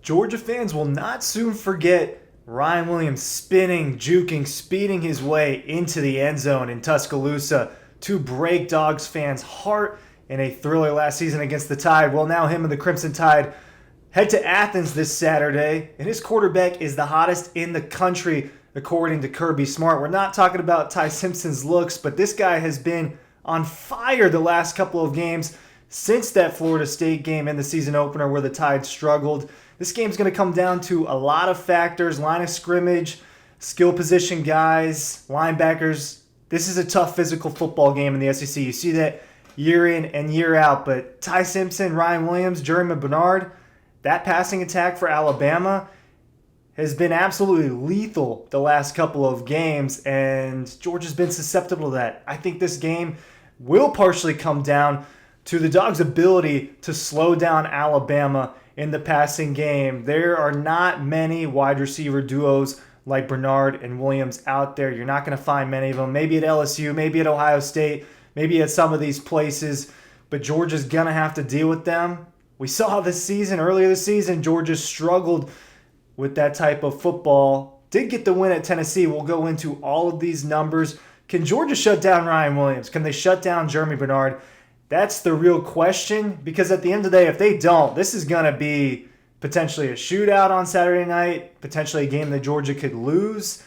Georgia fans will not soon forget Ryan Williams spinning, juking, speeding his way into the end zone in Tuscaloosa to break Dawgs fans' heart in a thriller last season against the Tide. Well, now him and the Crimson Tide head to Athens this Saturday, and his quarterback is the hottest in the country, according to Kirby Smart. We're not talking about Ty Simpson's looks, but this guy has been on fire the last couple of games since that Florida State game in the season opener where the Tide struggled. This game's going to come down to a lot of factors: line of scrimmage, skill position guys, linebackers. This is a tough physical football game in the SEC. You see that year in and year out. But Ty Simpson, Ryan Williams, Jeremy Bernard, that passing attack for Alabama has been absolutely lethal the last couple of games, and Georgia's been susceptible to that. I think this game will partially come down to the Dogs' ability to slow down Alabama in the passing game. There are not many wide receiver duos like Bernard and Williams out there. You're not going to find many of them. Maybe at LSU, maybe at Ohio State, maybe at some of these places, but Georgia's going to have to deal with them. We saw earlier this season, Georgia struggled with that type of football. Did get the win at Tennessee. We'll go into all of these numbers. Can Georgia shut down Ryan Williams? Can they shut down Jeremy Bernard? That's the real question, because at the end of the day, if they don't, this is going to be potentially a shootout on Saturday night, potentially a game that Georgia could lose.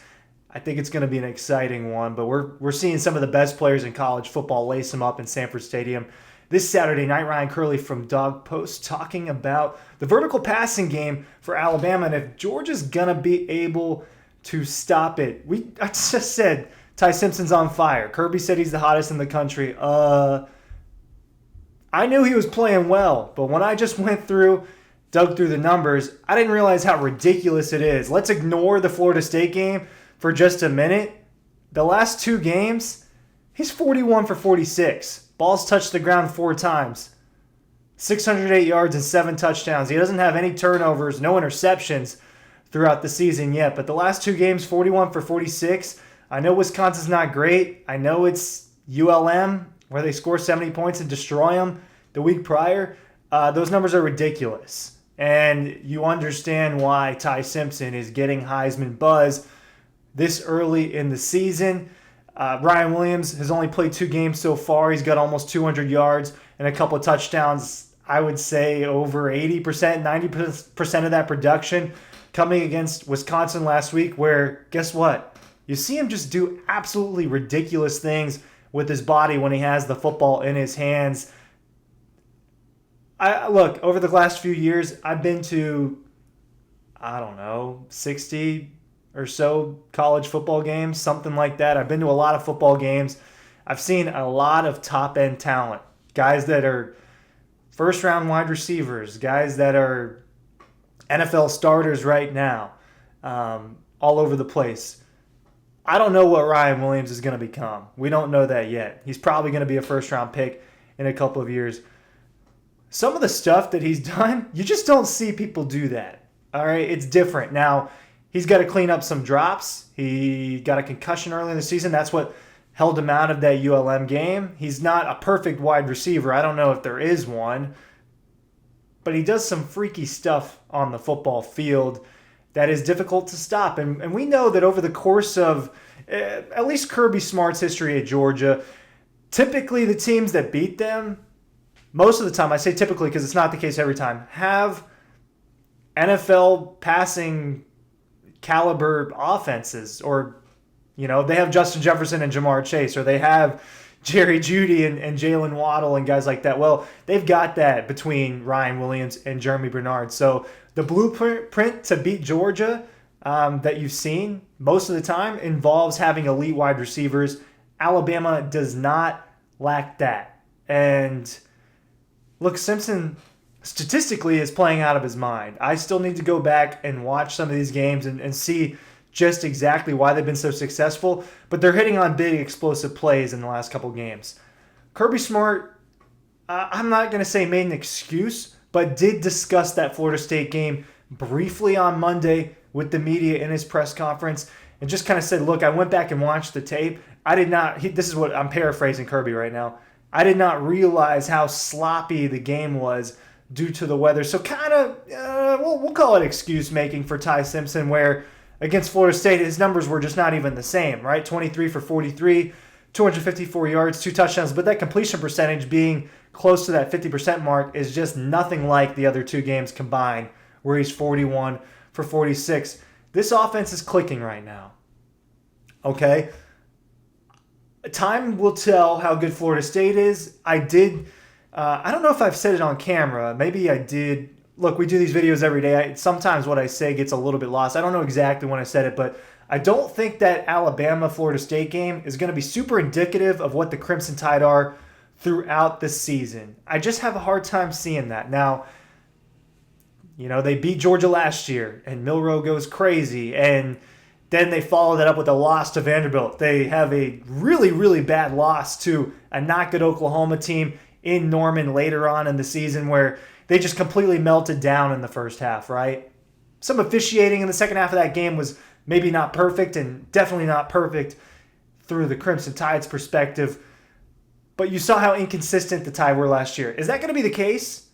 I think it's going to be an exciting one, but we're seeing some of the best players in college football lace them up in Sanford Stadium this Saturday night. Ryan Curley from Dawg Post talking about the vertical passing game for Alabama and if Georgia's going to be able to stop it. I just said Ty Simpson's on fire. Kirby said he's the hottest in the country. I knew he was playing well, but when I just dug through the numbers, I didn't realize how ridiculous it is. Let's ignore the Florida State game for just a minute. The last two games, he's 41 for 46. Balls touched the ground 4 times. 608 yards and 7 touchdowns. He doesn't have any turnovers, no interceptions throughout the season yet. But the last two games, 41 for 46. I know Wisconsin's not great. I know it's ULM, where they score 70 points and destroy them the week prior. Those numbers are ridiculous. And you understand why Ty Simpson is getting Heisman buzz this early in the season. Ryan Williams has only played 2 games so far. He's got almost 200 yards and a couple of touchdowns. I would say over 80%, 90% of that production coming against Wisconsin last week, where, guess what? You see him just do absolutely ridiculous things with his body when he has the football in his hands. Look, over the last few years, I've been to, 60 or so college football games, something like that. I've been to a lot of football games. I've seen a lot of top-end talent, guys that are first-round wide receivers, guys that are NFL starters right now, all over the place. I don't know what Ryan Williams is going to become. We don't know that yet. He's probably going to be a first-round pick in a couple of years. Some of the stuff that he's done, you just don't see people do that. All right, it's different. Now, he's got to clean up some drops. He got a concussion early in the season. That's what held him out of that ULM game. He's not a perfect wide receiver. I don't know if there is one. But he does some freaky stuff on the football field that is difficult to stop. And we know that over the course of at least Kirby Smart's history at Georgia, typically the teams that beat them, most of the time, I say typically because it's not the case every time, have NFL passing caliber offenses, or they have Justin Jefferson and Jamar Chase, or they have Jerry Jeudy and Jalen Waddle and guys like that. Well, they've got that between Ryan Williams and Jeremy Bernard. So the blueprint to beat Georgia that you've seen most of the time involves having elite wide receivers. Alabama does not lack that. And look, Simpson statistically is playing out of his mind. I still need to go back and watch some of these games and see just exactly why they've been so successful, but they're hitting on big explosive plays in the last couple games. Kirby Smart, I'm not going to say made an excuse, but did discuss that Florida State game briefly on Monday with the media in his press conference and just kind of said, look, I went back and watched the tape. This is what I'm paraphrasing Kirby right now. I did not realize how sloppy the game was due to the weather. So kind of, we'll call it excuse making for Ty Simpson, where against Florida State, his numbers were just not even the same, right? 23 for 43, 254 yards, 2 touchdowns. But that completion percentage being close to that 50% mark is just nothing like the other 2 games combined, where he's 41 for 46. This offense is clicking right now. Okay? Time will tell how good Florida State is. I don't know if I've said it on camera. Maybe I did. Look, we do these videos every day. Sometimes what I say gets a little bit lost. I don't know exactly when I said it, but I don't think that Alabama-Florida State game is going to be super indicative of what the Crimson Tide are throughout the season. I just have a hard time seeing that. Now, they beat Georgia last year, and Milroe goes crazy, and then they follow that up with a loss to Vanderbilt. They have a really, really bad loss to a not good Oklahoma team in Norman later on in the season, where they just completely melted down in the first half, right? Some officiating in the second half of that game was maybe not perfect, and definitely not perfect through the Crimson Tide's perspective. But you saw how inconsistent the Tide were last year. Is that going to be the case?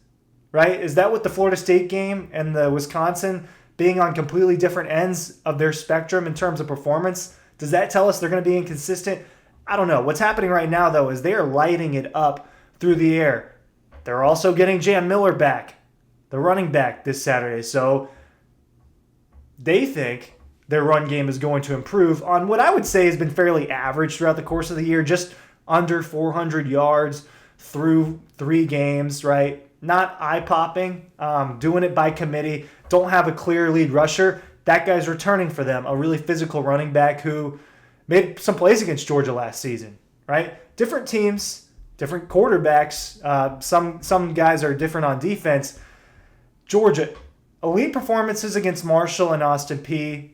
Right? Is that what the Florida State game and the Wisconsin being on completely different ends of their spectrum in terms of performance, does that tell us they're going to be inconsistent? I don't know. What's happening right now, though, is they are lighting it up through the air. They're also getting Jan Miller back, the running back, this Saturday. So they think their run game is going to improve on what I would say has been fairly average throughout the course of the year, just under 400 yards through 3 games, right? Not eye-popping, doing it by committee, don't have a clear lead rusher. That guy's returning for them, a really physical running back who made some plays against Georgia last season, right? Different teams, different quarterbacks. Some guys are different on defense. Georgia, elite performances against Marshall and Austin Peay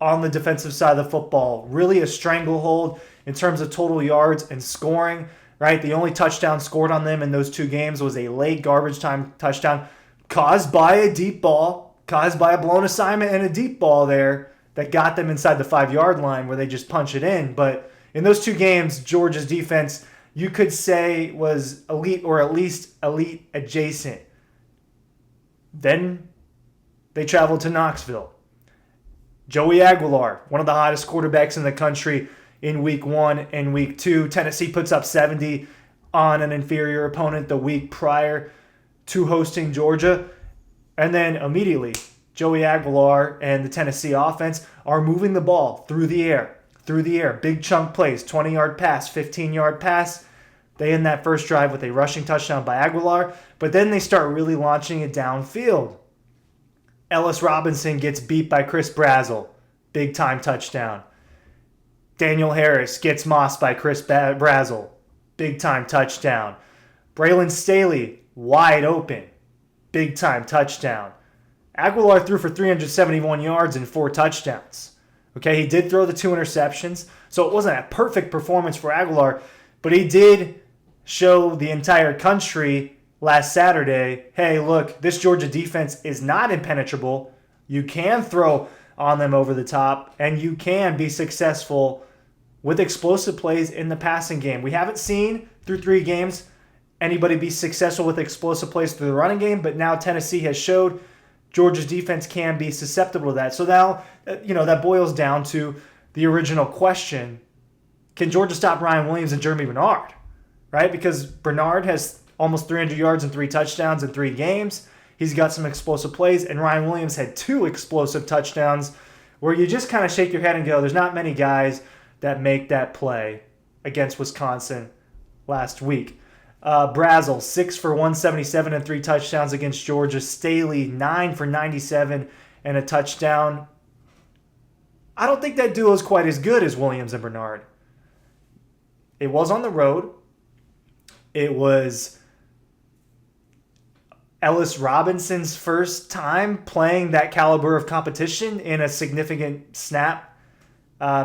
on the defensive side of the football. Really a stranglehold in terms of total yards and scoring. Right, the only touchdown scored on them in those 2 games was a late garbage time touchdown caused by a deep ball, caused by a blown assignment and a deep ball there that got them inside the 5-yard line where they just punch it in. But in those 2 games, Georgia's defense, you could say, was elite or at least elite adjacent. Then they traveled to Knoxville. Joey Aguilar, one of the hottest quarterbacks in the country, in week 1 and week 2. Tennessee puts up 70 on an inferior opponent the week prior to hosting Georgia. And then immediately, Joey Aguilar and the Tennessee offense are moving the ball through the air. Big chunk plays, 20-yard pass, 15-yard pass. They end that first drive with a rushing touchdown by Aguilar, but then they start really launching it downfield. Ellis Robinson gets beat by Chris Brazzell. Big-time touchdown. Daniel Harris gets mossed by Chris Brazzell. Big-time touchdown. Braylon Staley, wide open. Big-time touchdown. Aguilar threw for 371 yards and 4 touchdowns. Okay, he did throw the 2 interceptions, so it wasn't a perfect performance for Aguilar, but he did show the entire country last Saturday, hey, look, this Georgia defense is not impenetrable. You can throw on them over the top, and you can be successful with explosive plays in the passing game. We haven't seen through 3 games anybody be successful with explosive plays through the running game, but now Tennessee has showed Georgia's defense can be susceptible to that. So now, that boils down to the original question. Can Georgia stop Ryan Williams and Jeremy Bernard? Right? Because Bernard has almost 300 yards and 3 touchdowns in 3 games. He's got some explosive plays, and Ryan Williams had 2 explosive touchdowns where you just kind of shake your head and go, there's not many guys that make that play against Wisconsin last week. Brazzell, 6 for 177 and 3 touchdowns against Georgia. Staley, 9 for 97 and a touchdown. I don't think that duo is quite as good as Williams and Bernard. It was on the road. It was Ellis Robinson's first time playing that caliber of competition in a significant snap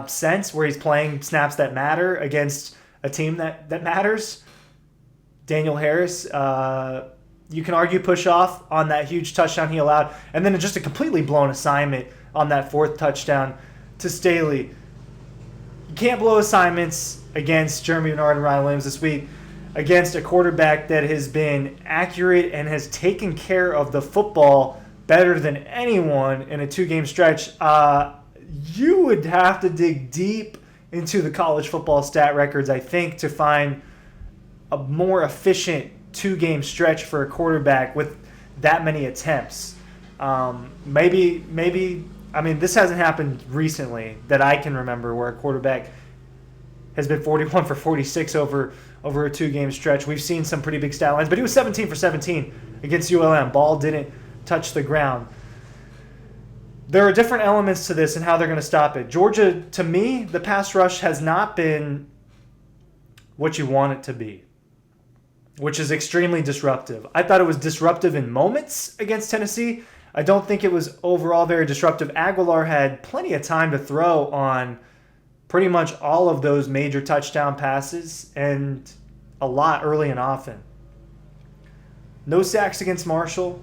sense, where he's playing snaps that matter against a team that matters. Daniel Harris, you can argue push off on that huge touchdown he allowed, and then just a completely blown assignment on that 4th touchdown to Staley. You can't blow assignments against Jeremy Bernard and Ryan Williams this week. against a quarterback that has been accurate and has taken care of the football better than anyone in a 2-game stretch, you would have to dig deep into the college football stat records, I think, to find a more efficient 2-game stretch for a quarterback with that many attempts. Maybe, I mean, this hasn't happened recently that I can remember where a quarterback has been 41 for 46 over a 2-game stretch. We've seen some pretty big stat lines, but he was 17 for 17 against ULM. Ball didn't touch the ground. There are different elements to this and how they're going to stop it. Georgia, to me, the pass rush has not been what you want it to be, which is extremely disruptive. I thought it was disruptive in moments against Tennessee. I don't think it was overall very disruptive. Aguilar had plenty of time to throw on pretty much all of those major touchdown passes and a lot early and often. No sacks against Marshall,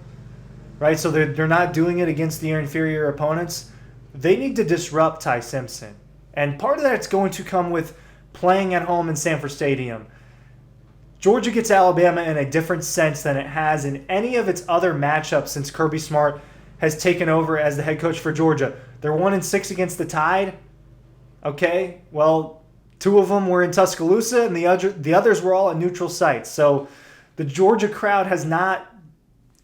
right? So they're not doing it against the inferior opponents. They need to disrupt Ty Simpson. And part of that's going to come with playing at home in Sanford Stadium. Georgia gets Alabama in a different sense than it has in any of its other matchups since Kirby Smart has taken over as the head coach for Georgia. They're 1-6 against the Tide. Okay, well, 2 of them were in Tuscaloosa, and the others were all at neutral sites. So the Georgia crowd has not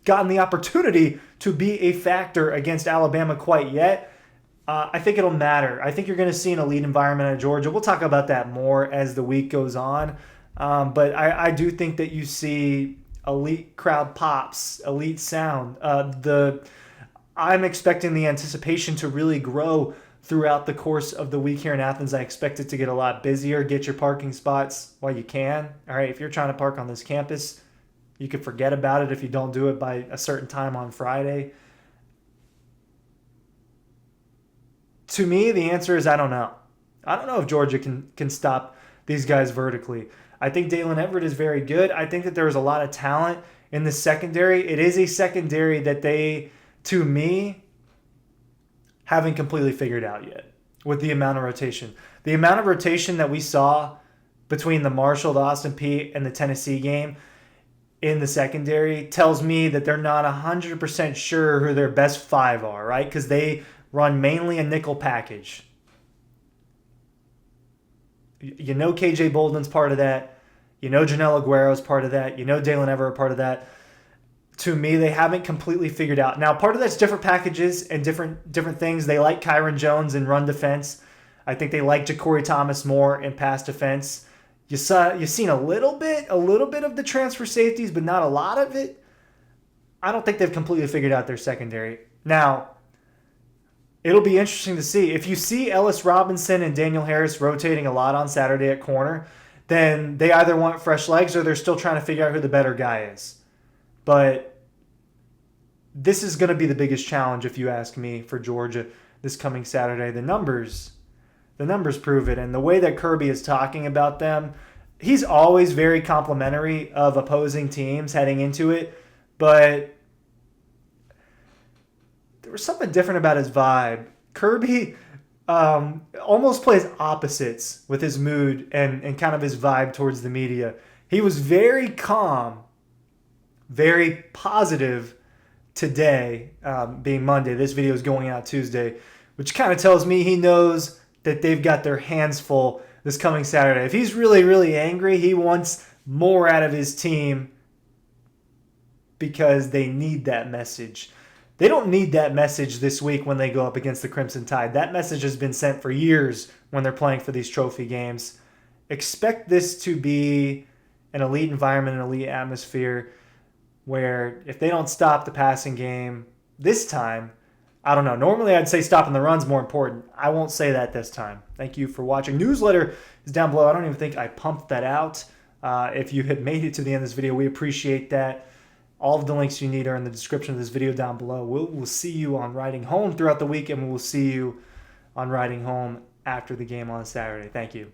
gotten the opportunity to be a factor against Alabama quite yet. I think it'll matter. I think you're going to see an elite environment at Georgia. We'll talk about that more as the week goes on. But I do think that you see elite crowd pops, elite sound. I'm expecting the anticipation to really grow throughout the course of the week here in Athens. I expect it to get a lot busier. Get your parking spots while you can. All right, if you're trying to park on this campus, you could forget about it if you don't do it by a certain time on Friday. To me, the answer is I don't know. I don't know if Georgia can stop these guys vertically. I think Dalen Everett is very good. I think that there is a lot of talent in the secondary. It is a secondary that they, to me, haven't completely figured out yet with the amount of rotation. The amount of rotation that we saw between the Marshall, the Austin Peay, and the Tennessee game in the secondary tells me that they're not 100% sure who their best 5 are, right? Because they run mainly a nickel package. You know KJ Bolden's part of that. You know Janelle Aguero's part of that. You know Dalen Everett part of that. To me, they haven't completely figured out. Now, part of that's different packages and different things. They like Kyron Jones in run defense. I think they like Ja'Cory Thomas more in pass defense. You've seen a little bit of the transfer safeties, but not a lot of it. I don't think they've completely figured out their secondary. Now, it'll be interesting to see. If you see Ellis Robinson and Daniel Harris rotating a lot on Saturday at corner, then they either want fresh legs or they're still trying to figure out who the better guy is. But this is going to be the biggest challenge, if you ask me, for Georgia this coming Saturday. The numbers prove it. And the way that Kirby is talking about them, he's always very complimentary of opposing teams heading into it. But there was something different about his vibe. Kirby almost plays opposites with his mood and kind of his vibe towards the media. He was very calm, very positive today, being Monday. This video is going out Tuesday, which kind of tells me he knows that they've got their hands full this coming Saturday. If he's really, really angry, he wants more out of his team because they need that message. They don't need that message this week when they go up against the Crimson Tide. That message has been sent for years when they're playing for these trophy games. Expect this to be an elite environment, an elite atmosphere, where if they don't stop the passing game this time, I don't know. Normally I'd say stopping the run's more important. I won't say that this time. Thank you for watching. Newsletter is down below. I don't even think I pumped that out. If you had made it to the end of this video, we appreciate that. All of the links you need are in the description of this video down below. We'll see you on Riding Home throughout the week, and we'll see you on Riding Home after the game on Saturday. Thank you.